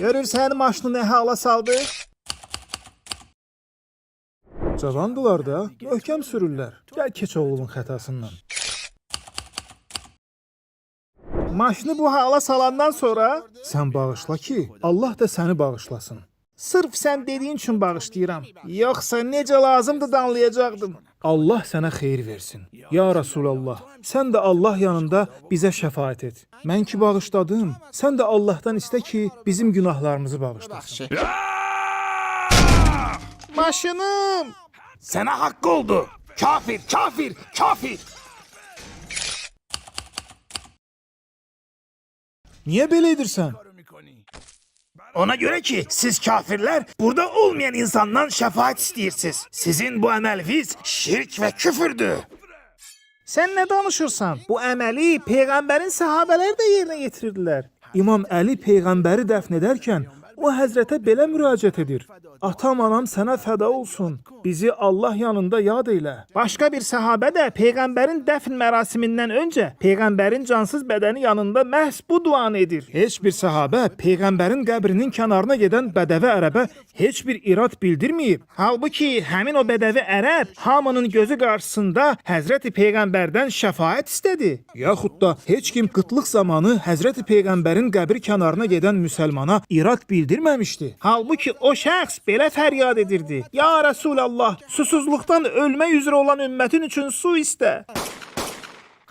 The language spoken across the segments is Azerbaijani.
Görürsən maşını nə hala saldı? Cavandılar da, möhkəm sürürlər. Gəl keç oğlunun xətasından. Maşını bu hala salandan sonra Sən bağışla ki, Allah da səni bağışlasın. sırf sən dediyin üçün bağışlayıram. Yoxsa necə lazımdı da anlayacaqdım. Allah sənə xeyir versin. Ya Rasulallah, sən də Allah yanında bizə şəfaət et. Mən ki bağışladım, sən də Allahdan istə ki, bizim günahlarımızı bağışlasın. Maşınım! Sənə haqqı oldu. Kafir, kafir, kafir. Niyə belə edirsən? Ona göre ki siz kafirler burada olmayan insandan şefaat istiyorsunuz. Sizin bu əməliniz şirk ve küfürdür. Sən nə danışırsan? Bu əməli Peyğəmbərin səhabələri də yerinə yetirdilər. İmam Əli Peyğəmbəri dəfn edərkən o həzrətə belə müraciət edir. Atam, anam sənə fəda olsun. Bizi Allah yanında yad eylə. Başqa bir səhabə də Peyğəmbərin dəfn mərasimindən öncə Peyğəmbərin cansız bədəni yanında məhz bu duanı edir. Heç bir səhabə Peyğəmbərin qəbrinin kənarına gedən bədəvi ərəbə heç bir irad bildirməyib. Halbuki həmin o bədəvi ərəb hamının gözü qarşısında Həzrəti Peyğəmbərdən şəfaət istədi. Yaxud da heç kim qıtlıq zamanı Həzrəti Peyğəmbərin qəbri kənarına gedən müsəlmana irad bildirməmişdi. Halbuki o şəxs belə fəryad edirdi. Ya Rasulallah, susuzluqdan ölmək üzrə olan ümmətin üçün su istə.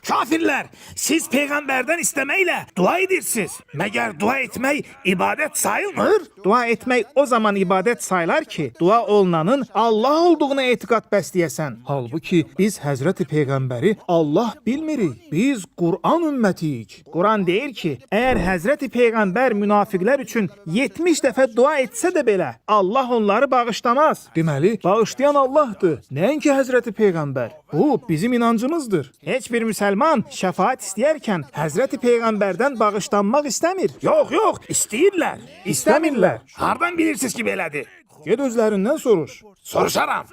Kafirler, siz peygamberden istemeyle dua edirsiniz. Məgər dua etmək ibadet sayılmır? Dua etmək o zaman ibadət sayılar ki, dua olunanın Allah olduğuna etiqad bəsləyəsən. Halbuki biz Həzrəti Peyğəmbəri Allah bilmirik. Biz Qur'an ümmətiyik. Quran deyir ki, əgər Həzrəti Peyğəmbər münafiqlər üçün 70 dəfə dua etsə də belə, Allah onları bağışlamaz. Deməli, bağışlayan Allahdır. Nəinki Həzrəti Peyğəmbər. Bu bizim inancımızdır. Heç bir müsəlman şəfaət istəyərkən Həzrəti Peyğəmbərdən bağışlanmaq istəmir. Yok yok, istəyirlər. İstəmirlər. Hardan bilirsiniz ki belədir? Ged özlərindən soruş. Soruşaram.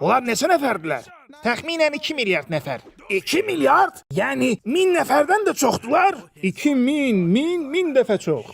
Onlar neçə nəfərdilər? Təxminən 2 milyard nəfər. 2 milyard? Yəni 1000 nəfərdən də çoxdular. 2000, 1000 dəfə çox.